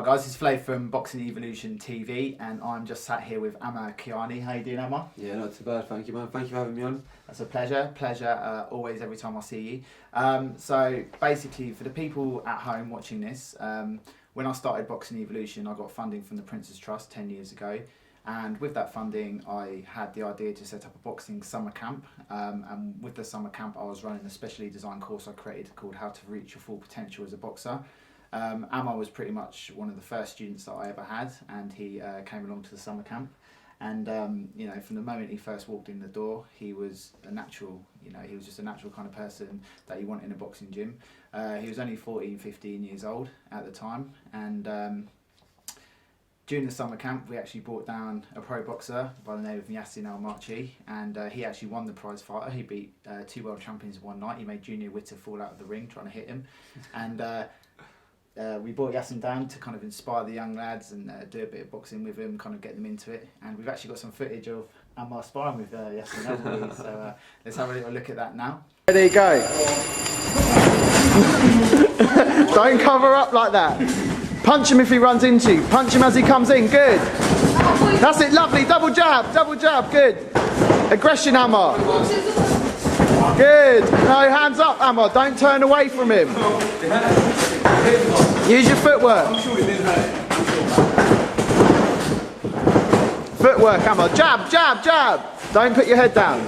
guys, it's Flo from Boxing Evolution TV, and I'm just sat here with Amar Kayani. How you doing, Amar? Yeah, not too bad, thank you, man. Thank you for having me on. That's a pleasure. Always, every time I see you. So basically, for the people at home watching this, when I started Boxing Evolution, I got funding from the Prince's Trust 10 years ago. And with that funding, I had the idea to set up a boxing summer camp. And with the summer camp, I was running a specially designed course I created called How to Reach Your Full Potential as a Boxer. Amar was pretty much one of the first students that I ever had, and he came along to the summer camp. And from the moment he first walked in the door, he was a natural. He was just a natural kind of person that you want in a boxing gym. He was only 14, 15 years old at the time, and during the summer camp, we actually brought down a pro boxer by the name of Amars, and he actually won the prize fighter. He beat 2 world champions in one night. He made Junior Witter fall out of the ring trying to hit him, and we brought Yasin down to kind of inspire the young lads and do a bit of boxing with him, kind of get them into it. And we've actually got some footage of Amar sparring with Yasin, haven't we? So let's have a little look at that now. There you go. Don't cover up like that. Punch him if he runs into you. Punch him as he comes in. Good. That's it. Lovely. Double jab. Double jab. Good. Aggression, Amar. Good. No, hands up, Amar. Don't turn away from him. Use your footwork. Footwork, Amar. Jab, jab, jab. Don't put your head down.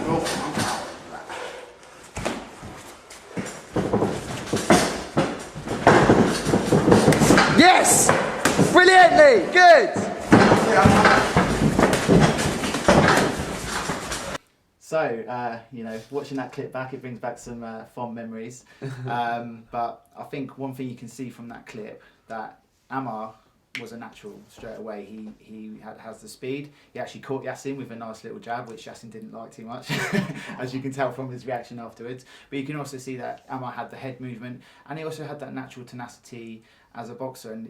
Yes! Brilliantly! Good! So, watching that clip back, it brings back some fond memories. But I think one thing you can see from that clip, that Amar was a natural straight away. He has the speed. He actually caught Yasin with a nice little jab, which Yasin didn't like too much, as you can tell from his reaction afterwards. But you can also see that Amar had the head movement, and he also had that natural tenacity as a boxer. And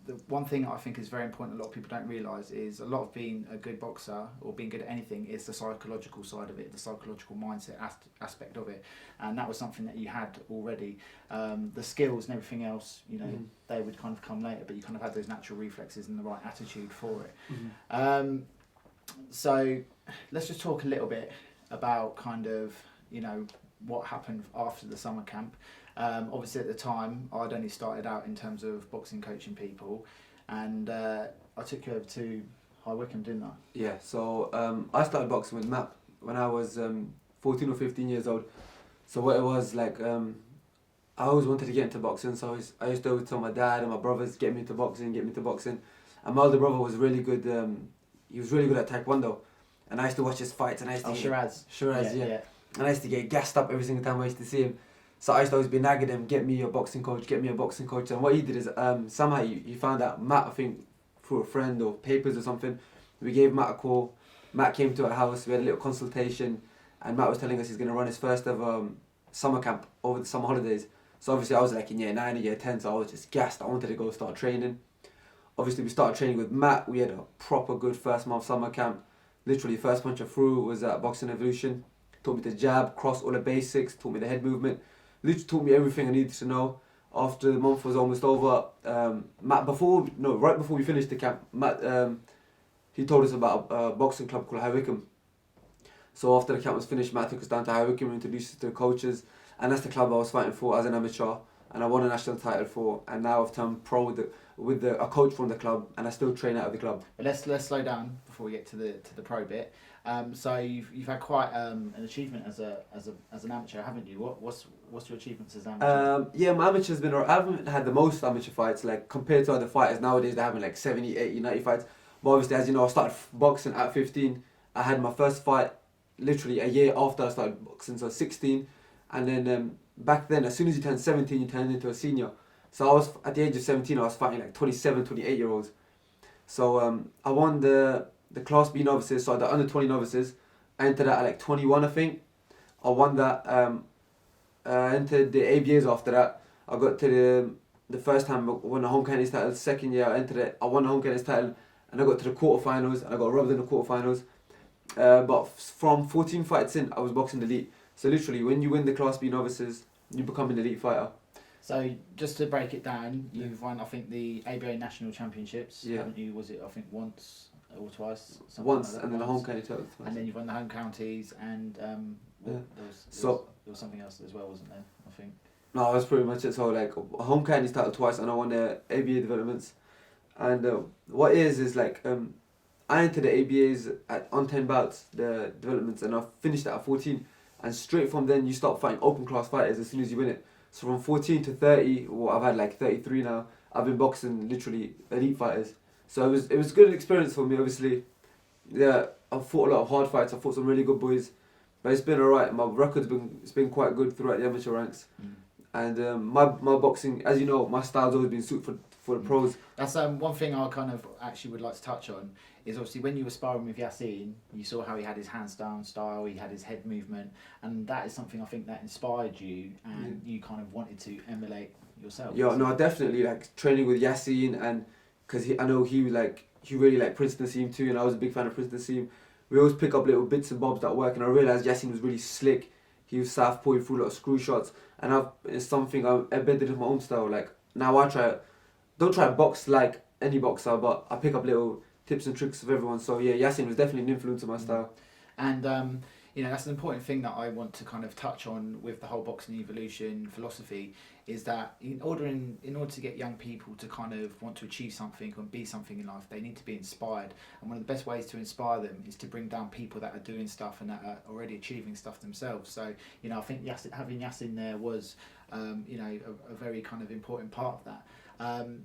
the one thing I think is very important, a lot of people don't realise, is a lot of being a good boxer or being good at anything is the psychological side of it, the psychological mindset aspect of it. And that was something that you had already. The skills and everything else, they would kind of come later, but you kind of had those natural reflexes and the right attitude for it. So let's just talk a little bit about kind of what happened after the summer camp. Obviously at the time I'd only started out in terms of boxing coaching people, and I took you over to High Wycombe, didn't I? Yeah, so I started boxing with Matt when I was 14 or 15 years old. So what it was like, I always wanted to get into boxing, so I used to always tell my dad and my brothers, get me into boxing. And my older brother was really good, he was really good at Taekwondo, and I used to watch his fights, and I used to Shiraz, yeah. And I used to get gassed up every single time I used to see him. So I used to always be nagging him, get me a boxing coach. And what he did is, somehow he found out Matt, I think through a friend or papers or something. We gave Matt a call. Matt came to our house, we had a little consultation, and Matt was telling us he's going to run his first ever summer camp over the summer holidays. So obviously I was like in year 9 and year 10, so I was just gassed. I wanted to go start training. Obviously we started training with Matt. We had a proper good first month summer camp. Literally first punch I threw was at Boxing Evolution. Taught me the jab, cross, all the basics, taught me the head movement. Literally taught me everything I needed to know. After the month was almost over, Matt, right before we finished the camp, Matt, he told us about a boxing club called High Wycombe. So after the camp was finished, Matt took us down to High Wycombe, introduced us to the coaches, and that's the club I was fighting for as an amateur, and I won a national title for, and now I've turned pro with a coach from the club, and I still train out of the club. But let's slow down before we get to the pro bit. So you've had quite an achievement as an amateur, haven't you? What's your achievements as an amateur? Yeah, my amateur's been. I haven't had the most amateur fights, like compared to other fighters nowadays. They're having like 70, 80, 90 fights. But obviously, as you know, I started boxing at 15. I had my first fight literally a year after I started boxing, so 16. And then back then, as soon as you turn 17, you turn into a senior. So I was at the age of 17, I was fighting like 27, 28-year-olds. So I won the Class B novices, so the under 20 novices. I entered that at like 21, I think. I won that. Entered the ABAs after that. I got to the first time I won the home counties title. Second year I entered it. I won the home counties title, and I got to the quarterfinals, and I got robbed in the quarterfinals. But from 14 fights in, I was boxing elite. So literally, when you win the Class B novices, you become an elite fighter. So just to break it down, you've won, I think, the ABA National Championships, Yeah. haven't you? Was it, I think, once or twice? Something Once, like that, and then the once. home county title twice. And then you've won the home counties, and Yeah. there was something else as well, wasn't there? I think. No, that's pretty much it. So like home county title twice, and I won the ABA developments. And what is like I entered the ABAs on 10 bouts, the developments, and I finished at 14. And straight from then you start fighting open class fighters as soon as you win it. So from 14 to 30, well, I've had like 33 now. I've been boxing literally elite fighters. So it was good experience for me. Obviously, yeah, I've fought a lot of hard fights. I fought some really good boys, but it's been alright. My record's been quite good throughout the amateur ranks. And my boxing, as you know, my style's always been suited for the pros. That's one thing I kind of actually would like to touch on is obviously when you were sparring with Yassine, you saw how he had his hands down style, he had his head movement, and that is something I think that inspired you, and you kind of wanted to emulate yourself. Yeah, no, definitely like training with Yassine, and because I know he really liked Prince Nassim too, and I was a big fan of Prince Nassim. We always pick up little bits and bobs that work, and I realised Yassine was really slick. He was southpaw, he threw a lot of screw shots, and it's something I've embedded in my own style. Like now don't try to box like any boxer, but I pick up little tips and tricks of everyone. So yeah, Yassine was definitely an influence on my style. And that's an important thing that I want to kind of touch on with the whole boxing evolution philosophy is that in order to get young people to kind of want to achieve something or be something in life, they need to be inspired. And one of the best ways to inspire them is to bring down people that are doing stuff and that are already achieving stuff themselves. So, I think having Yassine there was, a very kind of important part of that.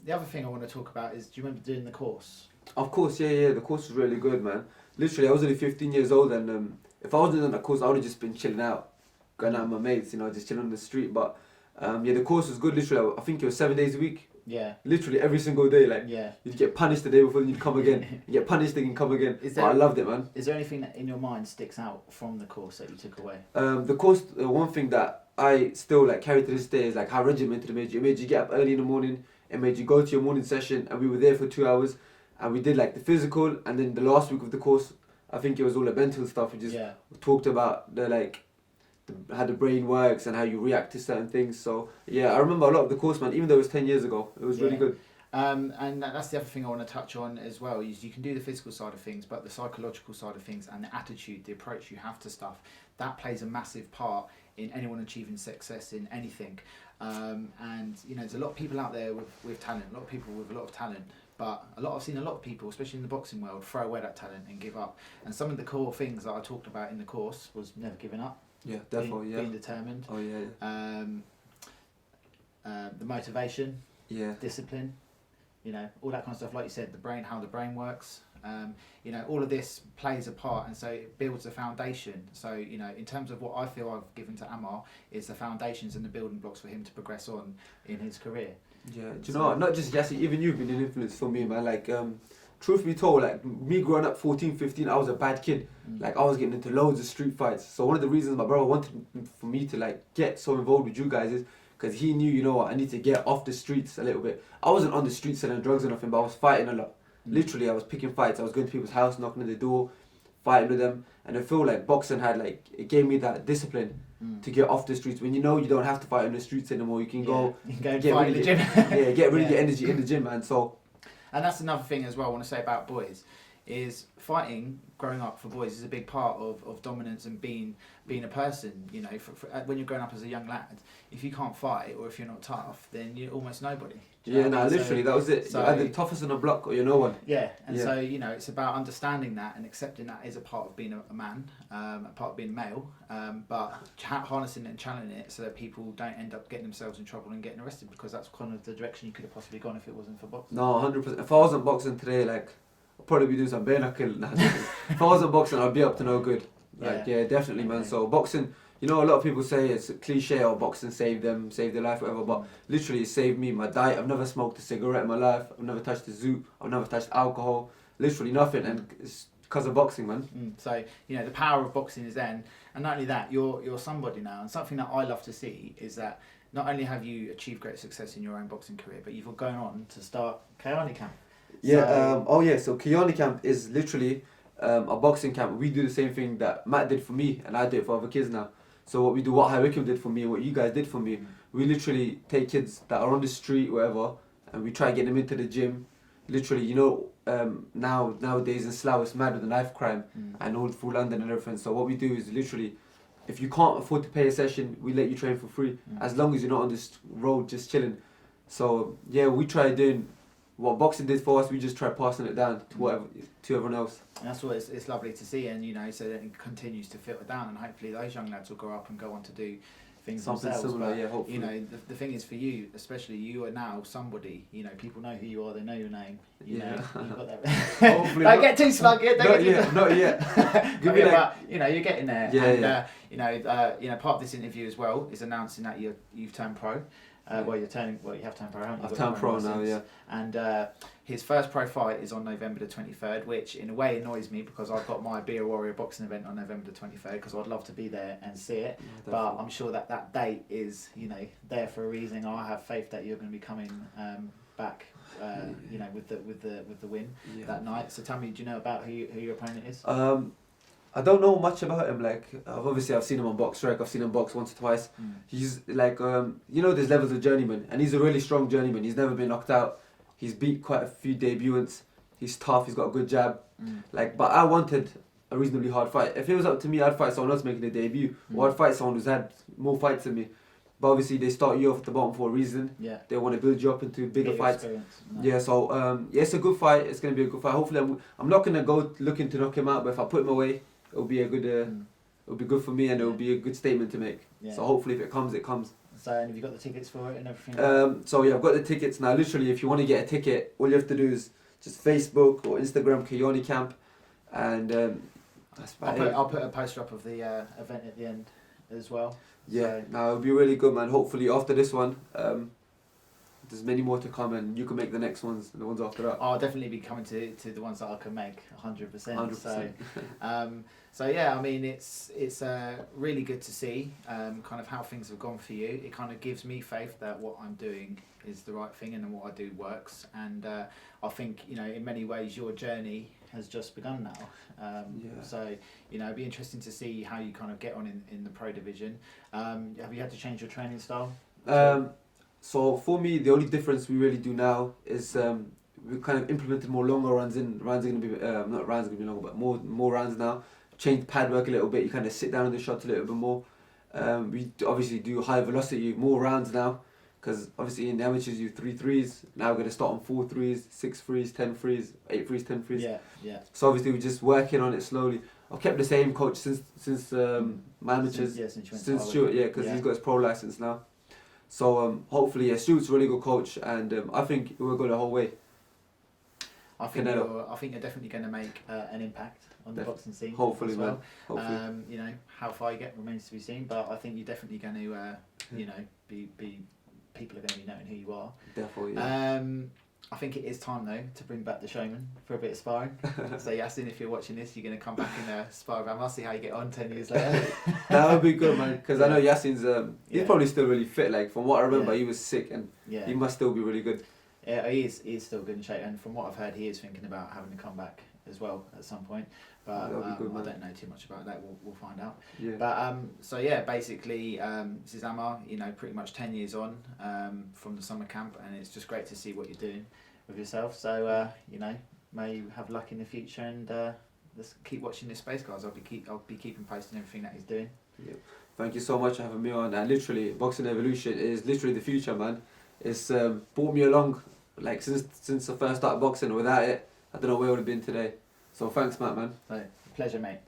The other thing I want to talk about is, do you remember doing the course? Of course, yeah. The course was really good, man. Literally, I was only 15 years old, and if I wasn't on that course, I would have just been chilling out, going out with my mates, just chilling on the street. But the course was good. Literally, I think it was 7 days a week. Yeah. Literally every single day. Like yeah. You'd get punished the day before, then you'd come again. You get punished, then you come again. But I loved it, man. Is there anything that in your mind sticks out from the course that you took away? The course, one thing that I still carry to this day is how regimented it made you. It made you get up early in the morning. It made you go to your morning session, and we were there for 2 hours. And we did the physical, and then the last week of the course, I think it was all the mental stuff. We just talked about how the brain works and how you react to certain things. So yeah, I remember a lot of the course, man. Even though it was 10 years ago, it was really good. And that's the other thing I want to touch on as well. Is you can do the physical side of things, but the psychological side of things and the attitude, the approach you have to stuff, that plays a massive part in anyone achieving success in anything. And there's a lot of people out there with talent, a lot of people with a lot of talent. But I've seen a lot of people, especially in the boxing world, throw away that talent and give up. And some of the core things that I talked about in the course was never giving up. Yeah, definitely. Being determined. Oh yeah. The motivation. Yeah. Discipline. All that kind of stuff. Like you said, how the brain works. All of this plays a part, and so it builds a foundation. So in terms of what I feel I've given to Amar is the foundations and the building blocks for him to progress on in his career. Yeah, do you know what? Not just Yassine, even you've been an influence for me, man. Truth be told, me growing up 14, 15, I was a bad kid. I was getting into loads of street fights. So one of the reasons my brother wanted for me to get so involved with you guys is because he knew, I need to get off the streets a little bit. I wasn't on the streets selling drugs or nothing, but I was fighting a lot. Literally, I was picking fights. I was going to people's house, knocking on the door, fighting with them. And I feel like boxing had it gave me that discipline to get off the streets. When you don't have to fight in the streets anymore, you can go and fight in the gym. Get rid of your energy in the gym, man. So, and that's another thing as well I want to say about boys is fighting. Growing up for boys is a big part of dominance and being a person. When you're growing up as a young lad, if you can't fight or if you're not tough, then you're almost nobody. Literally, that was it. So, you're either the toughest on the block or you're no one. Yeah, and so it's about understanding that and accepting that is a part of being a man, a part of being a male, but harnessing it and channeling it so that people don't end up getting themselves in trouble and getting arrested, because that's kind of the direction you could have possibly gone if it wasn't for boxing. No, 100%. If I wasn't boxing today, I'd probably be doing some bare knuckle. If I wasn't boxing, I'd be up to no good. Definitely, man. So boxing, a lot of people say it's a cliche, or boxing saved their life, whatever. But literally, it saved me. My diet. I've never smoked a cigarette in my life. I've never touched a zoot. I've never touched alcohol. Literally nothing, and it's because of boxing, man. So the power of boxing is then, and not only that, you're somebody now. And something that I love to see is that not only have you achieved great success in your own boxing career, but you've gone on to start Kayani Camp. Yeah. So Kayani Camp is literally a boxing camp. We do the same thing that Matt did for me, and I do it for other kids now. So what we do, what High Wycombe did for me, and what you guys did for me, we literally take kids that are on the street, whatever, and we try to get them into the gym. Literally, you know, nowadays in Slough it's mad with the knife crime and all through London and everything. So what we do is literally, if you can't afford to pay a session, we let you train for free, as long as you're not on this road just chilling. So yeah, we try doing what boxing did for us. We just try passing it down to everyone else. And that's what it's lovely to see, and you know, so that it continues to filter down, and hopefully those young lads will grow up and go on to do things Something themselves. similar, but, yeah, hopefully. you know, the thing is for you, especially, you are now somebody. You know, people know who you are. They know your name. You know, you've got that. Hopefully don't get too smug. Not yet. Give me but, you know, you're getting there. Yeah, and, yeah. You know, part of this interview as well is announcing that you've turned pro. Well, you have turned pro, haven't you? I've turned pro now, yeah. And his first pro fight is on November the 23rd, which in a way annoys me because I've got my Be a Warrior boxing event on November the 23rd because I'd love to be there and see it. Yeah, but I'm sure that date is, you know, there for a reason. I have faith that you're going to be coming back, you know, with the win that night. So tell me, do you know about who your opponent is? I don't know much about him. Like, I've seen him on Box Strike. I've seen him box once or twice. He's like, you know, there's levels of journeyman, and he's a really strong journeyman. He's never been knocked out. He's beat quite a few debutants. He's tough. He's got a good jab. Like, but I wanted a reasonably hard fight. If it was up to me, I'd fight someone else making a debut, or I'd fight someone who's had more fights than me. But obviously, they start you off at the bottom for a reason. Yeah. They want to build you up into bigger fights. No. Yeah. So yeah, it's a good fight. It's going to be a good fight. Hopefully, I'm not going to go looking to knock him out, but if I put him away, it'll be a good. It'll be good for me, and it'll be a good statement to make. Yeah. So hopefully, if it comes, it comes. So, and have you got the tickets for it and everything? So yeah, I've got the tickets now. Literally, if you want to get a ticket, all you have to do is just Facebook or Instagram Kayani Camp, and that's about it. I'll put a poster up of the event at the end as well. Yeah, so. now it'll be really good, man. Hopefully, after this one, there's many more to come, and you can make the next ones, the ones after that. I'll definitely be coming to the ones that I can make 100%. 100%. So yeah, I mean, it's really good to see kind of how things have gone for you. It kind of gives me faith that what I'm doing is the right thing and then what I do works. And I think, you know, in many ways your journey has just begun now. So, you know, it'd be interesting to see how you kind of get on in the pro division. Have you had to change your training style? So for me, the only difference we really do now is we kind of implemented more longer runs in. Rounds are going to be not rounds are going to be longer, but more rounds now. Changed pad work a little bit. You kind of sit down on the shots a little bit more. We obviously do high velocity, more rounds now, because obviously in the amateurs you 3 threes. Now we're going to start on 4 threes, 6 threes, 10 threes, 8 threes, 10 threes. Yeah. So obviously we're just working on it slowly. I've kept the same coach since my amateurs. Since Stuart, because he's got his pro license now. So hopefully, Stuart's a really good coach, and I think we'll go the whole way. I think you're definitely going to make an impact on the boxing scene. Hopefully, as well. man. Hopefully. You know, how far you get remains to be seen, but I think you're definitely going to, you know, be people are going to be knowing who you are. Definitely. Yeah. I think it is time though to bring back the showman for a bit of sparring. So Yasin, if you're watching this, you're going to come back and spar with him. I'll see how you get on 10 years later. That would be good, man. Because I know Yasin's he's probably still really fit. Like from what I remember, he was sick, and he must still be really good. Yeah, he is still good in shape, and from what I've heard, he is thinking about having to come back as well at some point. But I don't know too much about that. We'll find out. Yeah. But so yeah, basically, this is Amar. You know, pretty much 10 years on from the summer camp, and it's just great to see what you're doing with yourself. So you know, may you have luck in the future, and let's keep watching this space, guys. I'll be keeping posting everything that he's doing. Yeah. Thank you so much for having me on. And literally, Boxing Evolution is literally the future, man. It's brought me along, like since I first started boxing. Without it, I don't know where I would have been today. So thanks, Matt, man. So, pleasure, mate.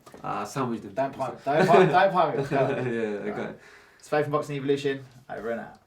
Sandwich them. Don't pirate. Yeah, I got it. It's Faith from Boxing Evolution. Over and out.